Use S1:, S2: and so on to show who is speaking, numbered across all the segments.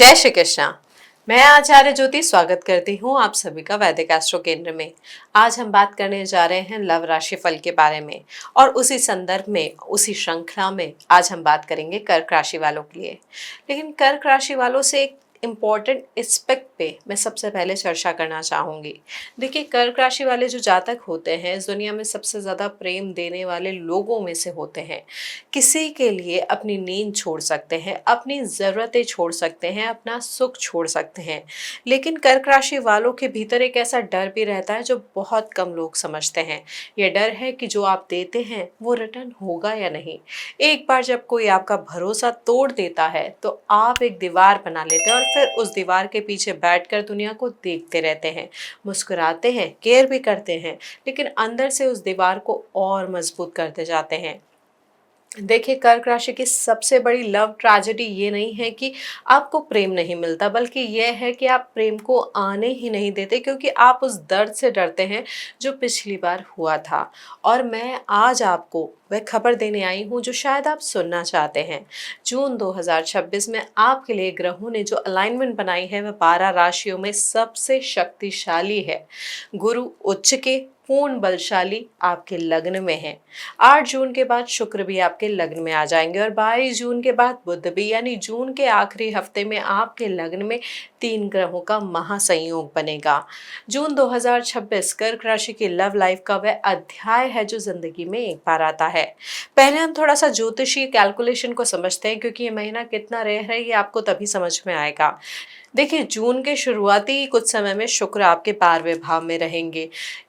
S1: जय श्री कृष्णा। मैं आचार्य ज्योति स्वागत करती हूँ आप सभी का वैदिक एस्ट्रो केंद्र में। आज हम बात करने जा रहे हैं लव राशि फल के बारे में और उसी संदर्भ में उसी श्रृंखला में आज हम बात करेंगे कर्क राशि वालों के लिए। लेकिन कर्क राशि वालों से एक इम्पॉर्टेंट एस्पेक्ट पे मैं सबसे पहले चर्चा करना चाहूँगी। देखिए, कर्क राशि वाले जो जातक होते हैं इस दुनिया में सबसे ज़्यादा प्रेम देने वाले लोगों में से होते हैं। किसी के लिए अपनी नींद छोड़ सकते हैं, अपनी ज़रूरतें छोड़ सकते हैं, अपना सुख छोड़ सकते हैं। लेकिन कर्क राशि वालों के भीतर एक ऐसा डर भी रहता है जो बहुत कम लोग समझते हैं। ये डर है कि जो आप देते हैं वो रिटर्न होगा या नहीं। एक बार जब कोई आपका भरोसा तोड़ देता है तो आप एक दीवार बना लेते हैं और फिर उस दीवार के पीछे बैठकर दुनिया को देखते रहते हैं, मुस्कुराते हैं, केयर भी करते हैं, लेकिन अंदर से उस दीवार को और मजबूत करते जाते हैं। देखिए, कर्क राशि की सबसे बड़ी लव ट्रेजेडी ये नहीं है कि आपको प्रेम नहीं मिलता, बल्कि यह है कि आप प्रेम को आने ही नहीं देते क्योंकि आप उस दर्द से डरते हैं जो पिछली बार हुआ था। और मैं आज आपको वह खबर देने आई हूँ जो शायद आप सुनना चाहते हैं। जून 2026 में आपके लिए ग्रहों ने जो अलाइनमेंट बनाई है वह 12 राशियों में सबसे शक्तिशाली है। गुरु उच्च के पूर्ण बलशाली आपके लग्न में है। 8 जून के बाद शुक्र भी आपके लग्न में आ जाएंगे और 22 जून के बाद बुध भी, यानी जून के आखिरी हफ्ते में आपके लग्न में 3 ग्रहों का महासंयोग बनेगा। जून 2026 कर्क राशि की लव लाइफ का वह अध्याय है जो जिंदगी में एक बार आता है। पहले हम थोड़ा सा ज्योतिषीय कैलकुलेशन को समझते हैं क्योंकि ये महीना कितना रेयर है ये आपको तभी समझ में आएगा। देखिए, जून के शुरुआती कुछ समय में शुक्र आपके 12वें भाव में रहेंगे।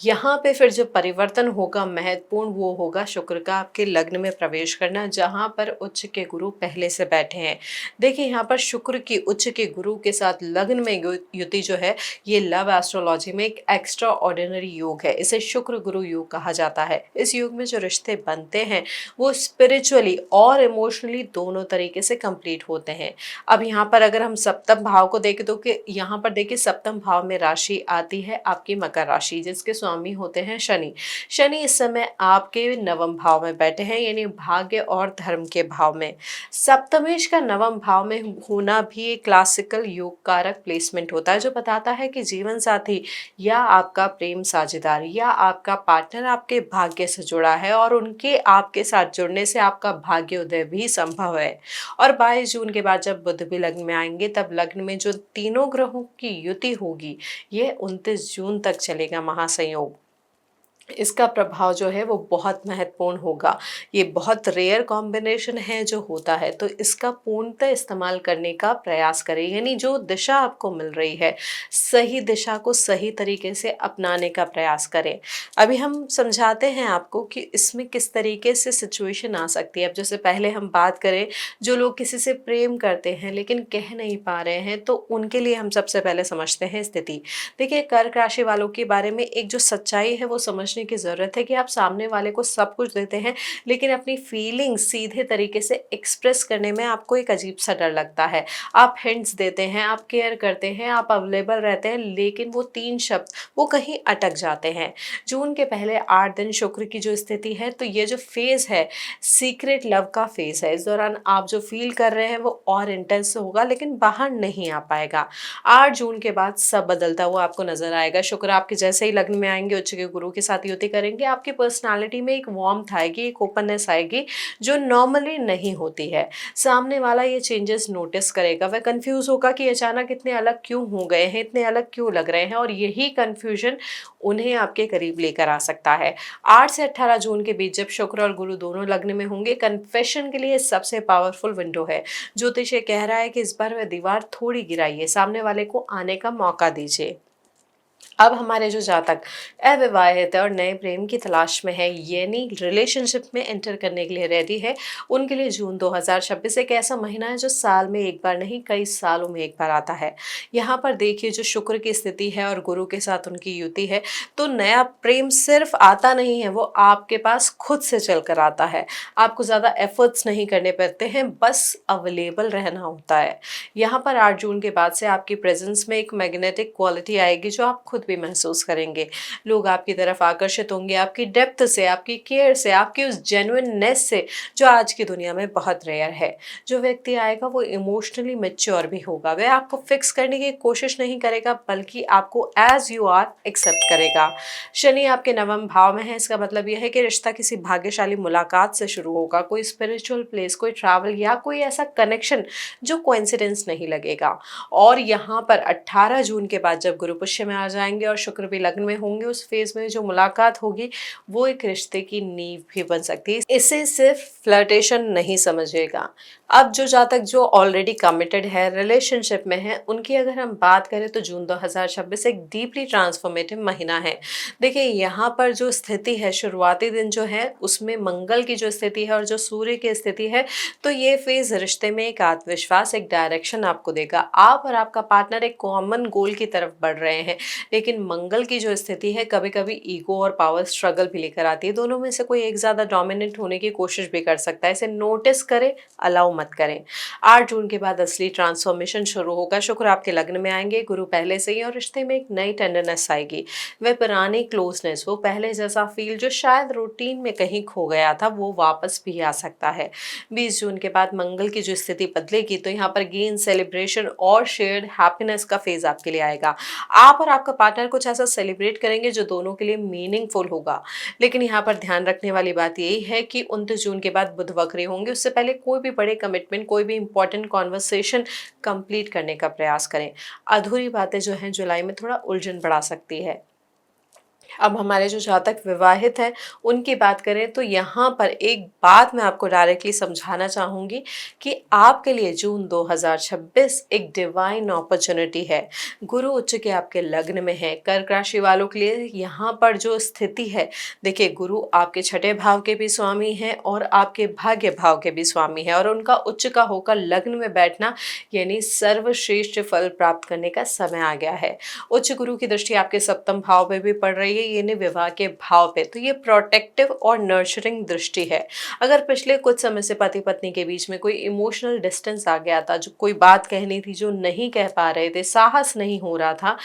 S1: यहाँ पे फिर जो परिवर्तन होगा महत्वपूर्ण वो होगा शुक्र का आपके लग्न में प्रवेश करना, जहाँ पर उच्च के गुरु पहले से बैठे हैं। देखिए, यहाँ पर शुक्र की उच्च के गुरु के साथ लग्न में युति जो है ये लव एस्ट्रोलॉजी में एक एक्स्ट्रा ऑर्डिनरी योग है। इसे शुक्र गुरु योग कहा जाता है। इस योग में जो रिश्ते बनते हैं वो स्पिरिचुअली और इमोशनली दोनों तरीके से कंप्लीट होते हैं। अब यहाँ पर अगर हम सप्तम भाव को देखें तो कि यहाँ पर देखिए सप्तम भाव में राशि आती है आपकी मकर राशि, जिसके स्वामी होते हैं शनि। शनि इस समय आपके नवम भाव में बैठे हैं, यानी भाग्य और धर्म के भाव में। सप्तमेश का नवम भाव में होना भी एक क्लासिकल योग कारक प्लेसमेंट होता है जो बताता है कि जीवन साथी या आपका प्रेम साझेदार या आपका पार्टनर आपके भाग्य से जुड़ा है और उनके आपके साथ जुड़ने से आपका भाग्योदय भी संभव है। और 22 जून के बाद जब बुध भी लग्न में आएंगे तब लग्न में जो तीनों ग्रहों की युति होगी ये 29 जून तक चलेगा महासंयोग। इसका प्रभाव जो है वो बहुत महत्वपूर्ण होगा। ये बहुत रेयर कॉम्बिनेशन है जो होता है, तो इसका पूर्णतः इस्तेमाल करने का प्रयास करें। यानी जो दिशा आपको मिल रही है सही दिशा को सही तरीके से अपनाने का प्रयास करें। अभी हम समझाते हैं आपको कि इसमें किस तरीके से सिचुएशन आ सकती है। अब जैसे पहले हम बात करें जो लोग किसी से प्रेम करते हैं लेकिन कह नहीं पा रहे हैं, तो उनके लिए हम सबसे पहले समझते हैं स्थिति। देखिए, कर्क राशि वालों के बारे में एक जो सच्चाई है वो समझने की ज़रूरत है कि आप सामने वाले को सब कुछ देते हैं लेकिन अपनी फीलिंग्स सीधे तरीके से एक्सप्रेस करने में आपको एक अजीब सा डर लगता है। आप हिंट्स देते हैं, आप केयर करते हैं, आप अवेलेबल रहते हैं, लेकिन वो 3 शब्द वो कहीं अटक जाते हैं। जून के पहले 8 दिन शुक्र की जो स्थिति है, तो ये जो फेज़ है सीक्रेट लव का फेज़ है। इस दौरान आप जो फील कर रहे हैं वो और इंटेंस होगा लेकिन बाहर नहीं आ पाएगा। 8 जून के बाद सब बदलता हुआ आपको नजर आएगा। शुक्र आपके जैसे ही लग्न में आएंगे उच्च के गुरु के साथ युति करेंगे, आपकी पर्सनालिटी में एक वार्मथ आएगी, एक ओपननेस आएगी जो नॉर्मली नहीं होती है। सामने वाला ये चेंजेस नोटिस करेगा, वह कंफ्यूज होगा कि अचानक इतने अलग क्यों हो गए हैं, इतने अलग क्यों लग रहे हैं, और यही कंफ्यूजन उन्हें आपके करीब लेकर आ सकता है। 8 से 18 जून के बीच जब शुक्र और गुरु दोनों लग्न में होंगे, कन्फेशन के लिए सबसे पावरफुल विंडो है। ज्योतिष ये कह रहा है कि इस बार वह दीवार थोड़ी गिराइए, सामने वाले को आने का मौका दीजिए। अब हमारे जो जातक अविवाहित है और नए प्रेम की तलाश में है, यानी रिलेशनशिप में एंटर करने के लिए रेडी है, उनके लिए जून 2026 एक ऐसा महीना है जो साल में एक बार नहीं कई सालों में एक बार आता है। यहाँ पर देखिए जो शुक्र की स्थिति है और गुरु के साथ उनकी युति है, तो नया प्रेम सिर्फ आता नहीं है, वो आपके पास खुद से चल कर आता है। आपको ज़्यादा एफर्ट्स नहीं करने पड़ते हैं, बस अवेलेबल रहना होता है। यहाँ पर 8 जून के बाद से आपकी प्रेजेंस में एक मैग्नेटिक क्वालिटी आएगी जो आप खुद भी महसूस करेंगे। लोग आपकी तरफ आकर्षित होंगे आपकी डेप्थ से, आपकी केयर से, आपकी उस जेन्युइननेस से, जो आज की दुनिया में बहुत रेयर है। जो व्यक्ति आएगा वो इमोशनली मैच्योर भी होगा, वह आपको फिक्स करने की कोशिश नहीं करेगा बल्कि आपको एज यू आर एक्सेप्ट करेगा। शनि आपके नवम भाव में है, इसका मतलब यह है कि रिश्ता किसी भाग्यशाली मुलाकात से शुरू होगा, कोई स्पिरिचुअल प्लेस, कोई ट्रैवल या कोई ऐसा कनेक्शन जो कोइंसिडेंस नहीं लगेगा। और यहाँ पर 18 जून के बाद जब गुरु पुष्य में आ जाएंगे और शुक्र भी लग्न में होंगे, उस फेज में जो मुलाकात होगी वो एक रिश्ते की नींव भी बन सकती है। इसे सिर्फ फ्लर्टेशन नहीं समझिएगा। अब जो जातक जो ऑलरेडी कमिटेड है, रिलेशनशिप में है, उनकी अगर हम बात करें तो जून 2026 एक डीपली ट्रांसफॉर्मेटिव महीना है। देखिए यहाँ पर जो स्थिति है, शुरुआती दिन जो है उसमें मंगल की जो स्थिति है और जो सूर्य की स्थिति है, तो ये फेज रिश्ते में एक आत्मविश्वास, एक डायरेक्शन आपको देगा। आप और आपका पार्टनर एक कॉमन गोल की तरफ बढ़ रहे हैं। लेकिन मंगल की जो स्थिति है कभी कभी ईगो और पावर स्ट्रगल भी लेकर आती है। दोनों में से कोई एक ज्यादा डोमिनेंट होने की कोशिश भी कर सकता है। इसे नोटिस करें, अलाउ मत करें। 8 जून के बाद असली ट्रांसफॉर्मेशन शुरू होगा। शुक्र आपके लग्न में आएंगे, गुरु पहले से ही, और रिश्ते में एक नई टेंडरनेस आएगी। वह पुरानी क्लोजनेस, वो पहले जैसा फील जो शायद रूटीन में कहीं खो गया था, वो वापस भी आ सकता है। 20 जून के बाद मंगल की जो स्थिति बदलेगी तो यहाँ पर गेन, सेलिब्रेशन और शेयर्ड हैप्पीनेस का फेज आपके लिए आएगा। आप और आपका पार्टनर कुछ ऐसा सेलिब्रेट करेंगे जो दोनों के लिए मीनिंगफुल होगा। लेकिन यहाँ पर ध्यान रखने वाली बात यही है कि 29 जून के बाद बुध वक्री होंगे, उससे पहले कोई भी बड़े कमिटमेंट, कोई भी इंपॉर्टेंट कॉन्वर्सेशन कंप्लीट करने का प्रयास करें। अधूरी बातें जो हैं जुलाई में थोड़ा उलझन बढ़ा सकती है। अब हमारे जो जातक विवाहित हैं उनकी बात करें तो यहाँ पर एक बात मैं आपको डायरेक्टली समझाना चाहूँगी कि आपके लिए जून 2026 एक डिवाइन अपॉर्चुनिटी है। गुरु उच्च के आपके लग्न में है। कर्क राशि वालों के लिए यहाँ पर जो स्थिति है, देखिए गुरु आपके छठे भाव के भी स्वामी हैं और आपके भाग्य भाव के भी स्वामी हैं, और उनका उच्च का होकर लग्न में बैठना यानी सर्वश्रेष्ठ फल प्राप्त करने का समय आ गया है। उच्च गुरु की दृष्टि आपके सप्तम भाव पे भी पड़ रही है, यानी विवाह के भाव पे, तो ये प्रोटेक्टिव और नर्चरिंग दृष्टि है। अगर पिछले कुछ समय से पति पत्नी के बीच में कोई इमोशनल डिस्टेंस आ गया था, जो कोई बात कहनी थी जो नहीं कह पा रहे थे, साहस नहीं हो रहा था,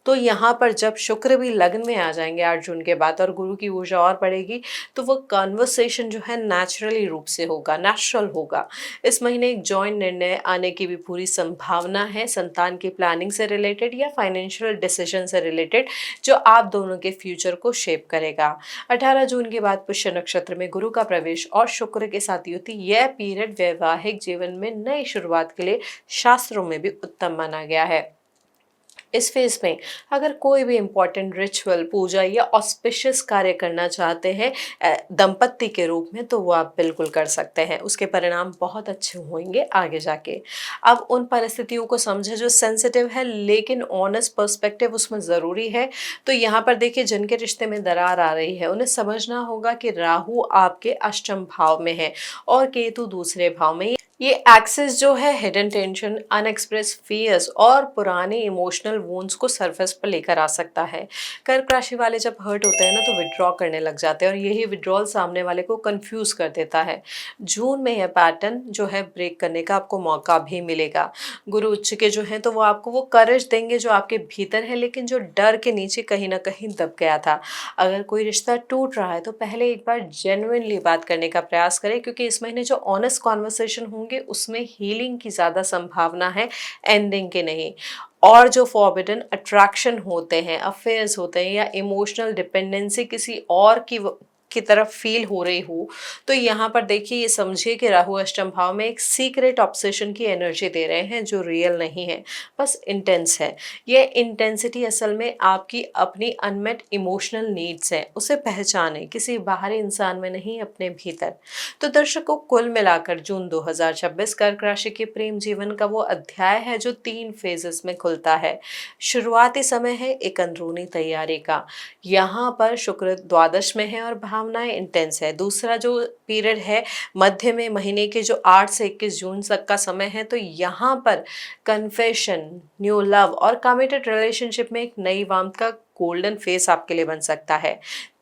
S1: तो यहाँ पर जब शुक्र भी लग्न में आ जाएंगे 8 जून के बाद और गुरु की ऊर्जा और बढ़ेगी, तो वो कन्वर्सेशन जो है नेचुरली रूप से होगा, नेचुरल होगा। इस महीने एक जॉइंट निर्णय आने की भी पूरी संभावना है, संतान की प्लानिंग से रिलेटेड या फाइनेंशियल डिसीजन से रिलेटेड, जो आप दोनों के फ्यूचर को शेप करेगा। 18 जून के बाद पुष्य नक्षत्र में गुरु का प्रवेश और शुक्र के साथ युति, यह पीरियड वैवाहिक जीवन में नई शुरुआत के लिए शास्त्रों में भी उत्तम माना गया है। इस फेज में अगर कोई भी इम्पोर्टेंट रिचुअल, पूजा या ऑस्पिशियस कार्य करना चाहते हैं दंपत्ति के रूप में, तो वो आप बिल्कुल कर सकते हैं। उसके परिणाम बहुत अच्छे होंगे आगे जाके। अब उन परिस्थितियों को समझे जो सेंसिटिव है लेकिन ऑनेस्ट पर्सपेक्टिव उसमें ज़रूरी है। तो यहाँ पर देखिए, जिनके रिश्ते में दरार आ रही है उन्हें समझना होगा कि राहु आपके अष्टम भाव में है और केतु दूसरे भाव में। ये एक्सेस जो है हिडन टेंशन, अनएक्सप्रेस फियर्स और पुराने इमोशनल वूंड्स को सरफेस पर लेकर आ सकता है। कर्क राशि वाले जब हर्ट होते हैं ना तो विड्रॉ करने लग जाते हैं और यही विड्रॉल सामने वाले को कंफ्यूज कर देता है। जून में यह पैटर्न जो है ब्रेक करने का आपको मौका भी मिलेगा। गुरु उच्च के जो हैं तो वो आपको वो करेज देंगे जो आपके भीतर है, लेकिन जो डर के नीचे कहीं ना कहीं दब गया था। अगर कोई रिश्ता टूट रहा है तो पहले एक बार जेन्युइनली बात करने का प्रयास करें, क्योंकि इस महीने जो ऑनेस्ट कॉन्वर्सेशन होंगे उसमें हीलिंग की ज्यादा संभावना है, एंडिंग के नहीं। और जो फॉरबिडन अट्रैक्शन होते हैं, अफेयर्स होते हैं या इमोशनल डिपेंडेंसी किसी और की तरफ फील हो रही हो, तो यहाँ पर देखिए ये समझिए कि राहु अष्टम भाव में एक सीक्रेट ऑब्सेशन की एनर्जी दे रहे हैं जो रियल नहीं है, बस इंटेंस है। ये इंटेंसिटी असल में आपकी अपनी अनमेट इमोशनल नीड्स है, उसे पहचाने, किसी बाहरी इंसान में नहीं, अपने भीतर। तो दर्शकों, कुल मिलाकर जून 2026 कर्क राशि के प्रेम जीवन का वो अध्याय है जो 3 फेजेस में खुलता है। शुरुआती समय है एक अंदरूनी तैयारी का, यहाँ पर शुक्र द्वादश में है और भावनाएं इंटेंस है। दूसरा जो पीरियड है मध्य में, महीने के जो 8 से 21 जून तक का समय है, तो यहाँ पर कन्फेशन, न्यू लव और कमिटेड रिलेशनशिप में एक नई वार्मथ का गोल्डन फेस आपके लिए बन सकता है।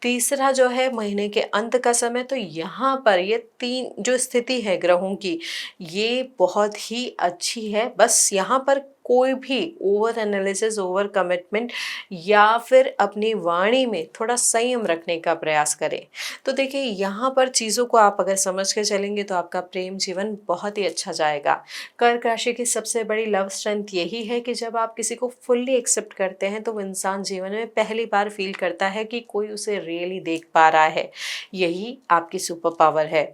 S1: तीसरा जो है महीने के अंत का समय, तो यहाँ पर ये 3 जो स्थिति है ग्रहों की, ये बहुत ही अच्छी है। बस यहाँ पर कोई भी ओवर एनालिसिस, ओवर कमिटमेंट या फिर अपनी वाणी में थोड़ा संयम रखने का प्रयास करें। तो देखिए यहाँ पर चीज़ों को आप अगर समझ के चलेंगे तो आपका प्रेम जीवन बहुत ही अच्छा जाएगा। कर्क राशि की सबसे बड़ी लव स्ट्रेंथ यही है कि जब आप किसी को फुल्ली एक्सेप्ट करते हैं तो वो इंसान जीवन में पहली बार फील करता है कि कोई उसे रियली देख पा रहा है। यही आपकी सुपर पावर है।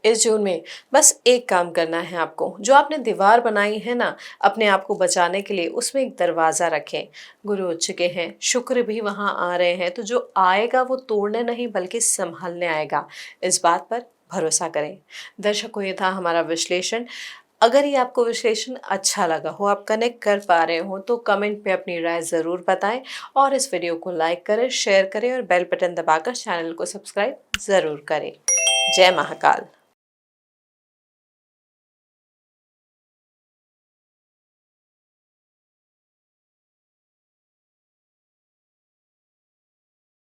S1: इस जून में बस एक काम करना है आपको, जो आपने दीवार बनाई है ना अपने आप को बचाने के लिए, उसमें एक दरवाज़ा रखें। गुरु उच्च के हैं, शुक्र भी वहाँ आ रहे हैं, तो जो आएगा वो तोड़ने नहीं बल्कि संभालने आएगा। इस बात पर भरोसा करें। दर्शकों, ये था हमारा विश्लेषण। अगर ये आपको विश्लेषण अच्छा लगा हो, आप कनेक्ट कर पा रहे हो, तो कमेंट पे अपनी राय ज़रूर बताएं और इस वीडियो को लाइक करें, शेयर करें और बेल बटन दबाकर चैनल को सब्सक्राइब ज़रूर करें। जय महाकाल।